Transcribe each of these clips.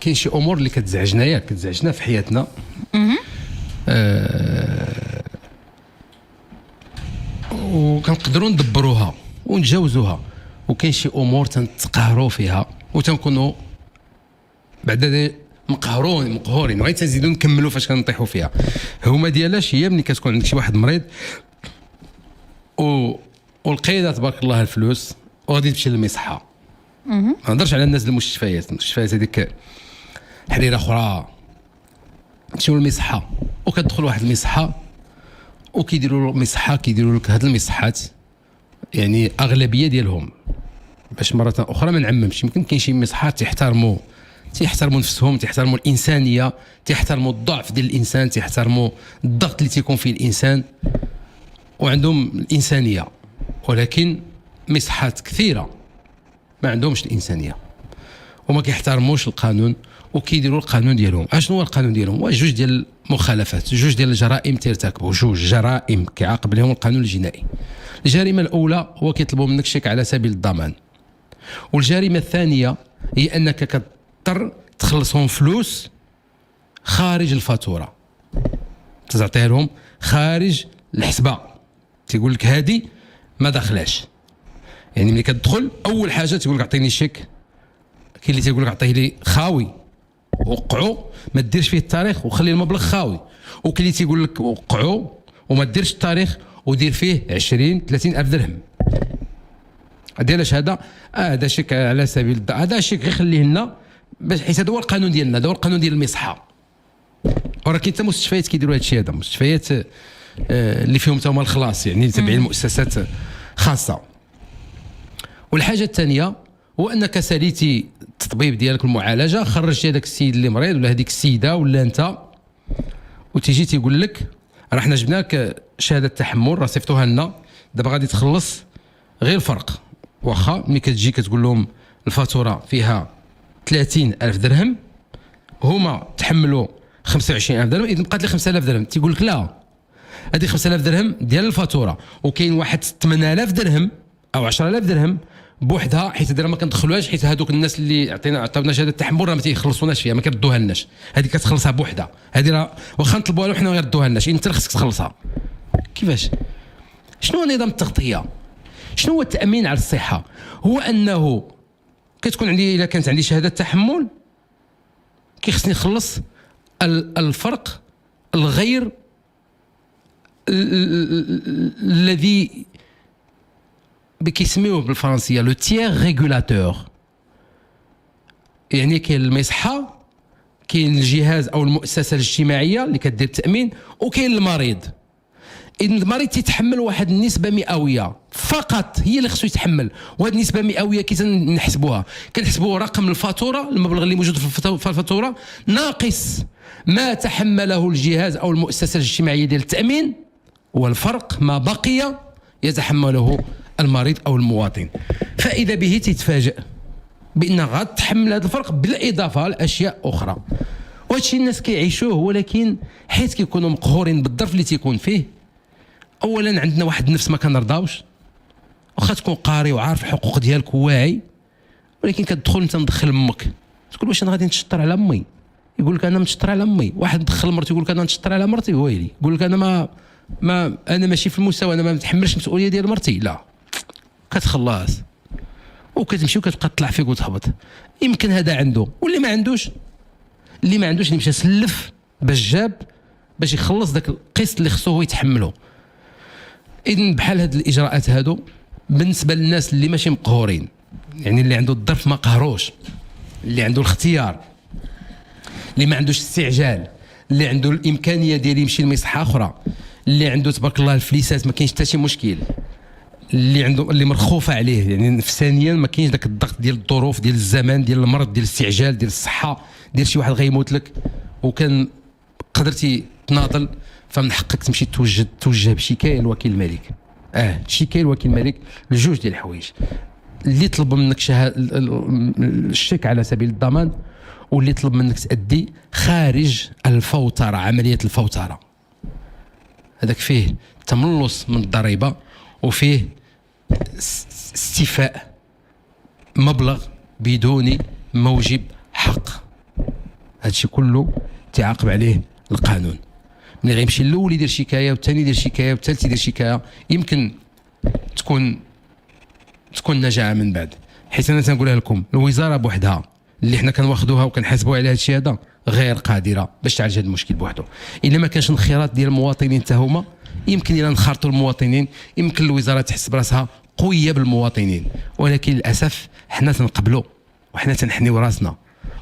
كاين شي امور اللي كتزعجنا في حياتنا. وكنقدروا ندبروها ونتجاوزوها، وكاين شي امور تنتقهروا فيها وتنكونوا بعدا مقهورين وغادي تنزيدوا نكملوا فاش كنطيحوا فيها. هما ديالاش هي ملي كتكون عندك شي واحد مريض ولقينا تبارك الله الفلوس وغادي تمشي للمصحه. ما نهضرش على الناس المستشفيات هذيك حريره اخرى، تمشيو للمصحه وكتدخل واحد المصحه وكيديروا لك هاد المصحات، يعني اغلبيه ديالهم باش مره اخرى ما نعممش، يمكن كاين شي مصحات تيحترموا نفسهم، تيحترموا الانسانيه، تيحترموا الضعف ديال الانسان، تيحترموا الضغط اللي تيكون فيه الانسان وعندهم الانسانيه. ولكن مصحات كثيره ما عندهمش الانسانيه وما كيحترموش القانون وكيديروا القانون ديالهم. اشنو هو القانون ديالهم؟ هو جوج ديال المخالفات، جوج ديال الجرائم ترتكبوا، جوج جرائم كيعاقب عليهم القانون الجنائي. الجريمه الاولى هو كيطلبوا منك شيك على سبيل الضمان، والجريمه الثانيه هي انك كتضطر تخلصهم فلوس خارج الفاتوره، تعطيها لهم خارج الحسبه، تيقول لك هذه ما داخلاش. يعني ملي كتدخل اول حاجه تيقول لك اعطيني شيك، كاين اللي تيقول لك عطيه لي خاوي وقعوا ما ديرش فيه التاريخ وخلي المبلغ خاوي، وكاين اللي تيقول لك وقعوا وما ديرش التاريخ ودير فيه 20-30 الف درهم. علاش هذا؟ هذا شيك على سبيل هذا شيك غير خليه لنا باش حيت هذا هو القانون ديالنا، هذا هو القانون ديال المصحه. وراه كاين حتى مستشفيات كيديروا هذا الشيء، هذا مستشفيات اللي فيهم تما الخلاص، يعني تابعين مؤسسات خاصه. والحاجه الثانيه هو انك ساليتي التطبيب ديالك المعالجه، خرجتي هذاك السيد اللي مريض ولا هذيك السيده ولا انت، وتيجي تيقول لك راه حنا جبناك شهاده تحمل، راه صيفطوها لنا، دابا غادي تخلص غير الفرق. واخا ملي كتجي كتقول لهم الفاتوره فيها 30 ألف درهم، هما تحملوا 25 ألف درهم، اذا بقات لي 5000 درهم. تيقول لك لا، هذه 5000 درهم ديال الفاتوره، وكاين واحد 8000 درهم او 10000 درهم بوحدها، حيت هذه ما كندخلوهاش، حيت هذوك الناس اللي عطاونا شهاده التحمل راه ما تيخلصوناش فيها، ما كيردوها لناش، هذه كتخلصها بوحدها، هذه راه واخا نطلبوها له حنا ما يردوها لناش، انت اللي خصك تخلصها. كيفاش؟ شنو هو نظام التغطيه؟ شنو هو التامين على الصحه؟ هو انه كتكون عندي، الا كانت عندي شهاده تحمل كيخصني نخلص الفرق الغير الذي كيسميوه بالفرنسيه لو تيير ريغولاتور. يعني كاين المصحه، كاين الجهاز او المؤسسه الاجتماعيه اللي كدير التامين، وكاين المريض. اذا المريض تيتحمل واحد النسبه مئويه فقط، هي اللي خصو يتحمل، وهذه النسبه المئويه كي تنحسبوها، كنحسبوا رقم الفاتوره، المبلغ اللي موجود في الفاتوره ناقص ما تحمله الجهاز او المؤسسه الاجتماعيه ديال التامين، والفرق ما بقي يتحمله المريض او المواطن. فاذا به تتفاجئ بان غتحمل هذا الفرق بالاضافه لاشياء اخرى. وهذا الشيء الناس كيعيشوه، ولكن حيت كيكونوا مقهورين بالظرف اللي تيكون فيه. اولا عندنا واحد النفس ما كنرضاوش، واخا تكون قاري وعارف الحقوق ديالك وواعي، ولكن كتدخل انت مدخل امك، تقول واش انا غادي نتشطر على امي؟ يقول لك انا متشطر على امي. واحد مدخل مرته يقول لك انا نتشطر على مرتي، ويلي يقول لك انا انا ماشي في المستوى، انا ما متحملش المسؤوليه ديال مرتي. لا، كتخلص وكتمشي وكتبقى تطلع فيك وتهبط. يمكن هذا عنده، واللي ما عندوش اللي مشى سلف باش يخلص داك القسط اللي خصو هو يتحمله. اذن بحال هاد الاجراءات هادو بالنسبه للناس اللي ماشي مقهورين، يعني اللي عنده الظرف ما قهروش، اللي عنده الاختيار، اللي ما عندوش استعجال، اللي عنده الامكانيه ديال يمشي لمصحه اخرى، اللي عنده تبارك الله الفليسات ما كاينش حتى شي مشكل، اللي عنده اللي مرخوفه عليه يعني نفسانيا ما كاينش داك الضغط ديال الظروف ديال الزمان ديال المرض ديال الاستعجال ديال الصحه ديال شي واحد غيموت لك، وكان قدرتي تناضل، فمن حقك تمشي توجه بشكايه لوكيل الملك. شكايه لوكيل الملك لجوج ديال الحوايج، اللي طلب منك الشيك على سبيل الضمان، واللي طلب منك تأدي خارج الفوتره، عمليه الفوتره. هذاك فيه تملص من الضريبه، وفيه استيفاء مبلغ بدون موجب حق. هادشي كله تعاقب عليه القانون. ملي غيمشي الاول يدير شكايه والثاني يدير شكايه والثالث يدير شكايه، يمكن تكون نجاعه من بعد. حيت انا تنقولها لكم، الوزاره بوحدها اللي حنا كنواخذوها وكنحاسبوا على هذا الشيء هذا غير قادره باش تعالج هذا المشكل بوحده. الا ما كانش انخراط ديال المواطنين حتى هما، يمكن الى نخرطوا المواطنين، يمكن الوزاره تحس براسها قويه بالمواطنين، ولكن للاسف حنا تنقبلوا وحنا تنحنيو راسنا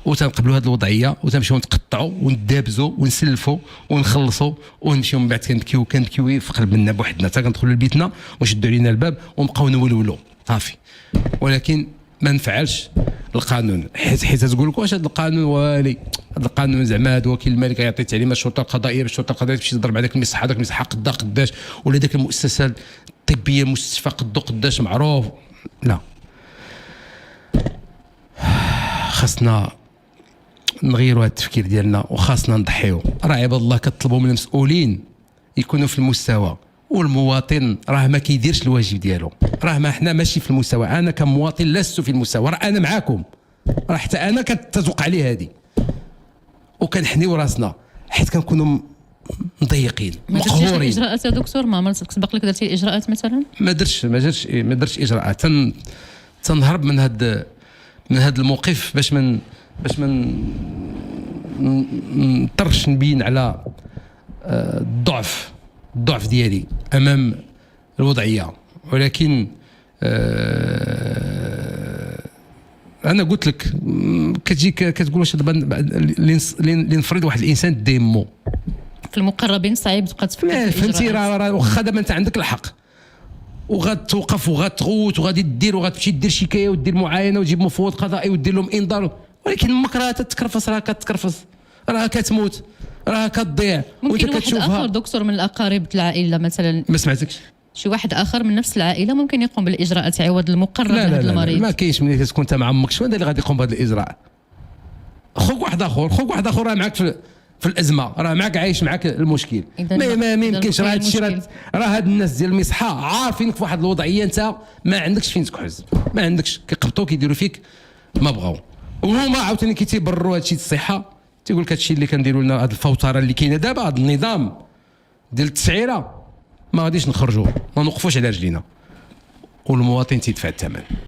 وتنقبلوا هذه الوضعيه وتنمشيو نتقطعوا وندابزوا ونسلفوا ونخلصوا ونمشيو من بعد كنبكيو في قلبنا بوحدنا حتى كندخلوا لبيتنا ونشدوا علينا الباب ونبقاو نولولوا صافي. ولكن ما نفعلش القانون، حيت تقول لك واش هذا القانون والي، هذا القانون زعما هذا وكيل الملك يعطي تعليمات الشرطه القضائيه باش الشرطه القضائيه تمشي تضرب على ذاك المصحه، هذاك المصحه قدا قداش، ولا ذاك المؤسسه الطبيه المستشفى قداش معروف. لا، خاصنا نغيروا هذا التفكير ديالنا وخاصنا نضحيو. راه عباد الله كطلبوا من المسؤولين يكونوا في المستوى، والمواطن راه ما كيديرش الواجب ديالو. راه ما حنا ماشي في المستوى، انا كمواطن لست في المستوى، راه انا معاكم، راه حتى انا كتزوق علي هذه وكنحنيو راسنا حيت كنكونوا مضيقين مقهورين. ما درتيش الاجراءات يا دكتور؟ ما سبق لك درتي الاجراءات مثلا؟ ما درتش اجراءات. تنهرب من هذا الموقف باش ما نضطرش نبين على الضعف ديالي امام الوضعيه. ولكن انا قلت لك كتجي كتقول واش دابا اللي نفرض واحد الانسان ديمو في المقربين صعيب تبقى تفكر. فهمتي؟ راه واخا دابا انت عندك الحق وغتوقف وغتغوت وغادي دير وغتمشي دير شكايه ودير معاينه وتجيب مفوض قضائي ودير لهم انذار، ولكن امك راه تتكرفص، راه كتكرفص، راه كتموت، راه كتضيع وانت كتشوفها. ممكن واحد اخر دكتور من الاقارب العائله مثلا، ما سمعتكش؟ شي واحد اخر من نفس العائله ممكن يقوم بالاجراءات عوض المقرب لهذا المريض. لا ما كاينش. ملي تكون انت مع امك شكون اللي غادي يقوم بهذا الاجراء؟ خوك واحد اخر راه معك في الازمه، راه معك عايش معك المشكل. ما يمكنش. راه هادشي راه هاد الناس ديال المصحه عارفينك في واحد الوضعيه انت ما عندكش فين تكحز، ما عندكش، كيقبطوك كيديروا فيك ما بغاو، وهما عاوتاني كيتبرروا هادشي الصحه، تيقول لك هادشي اللي كنديروا لنا، هاد الفوتره اللي كاينه دابا، هاد النظام ديال التسعيره ما غاديش نخرجوا، ما نوقفوش على رجلينا، والمواطن تيدفع الثمن.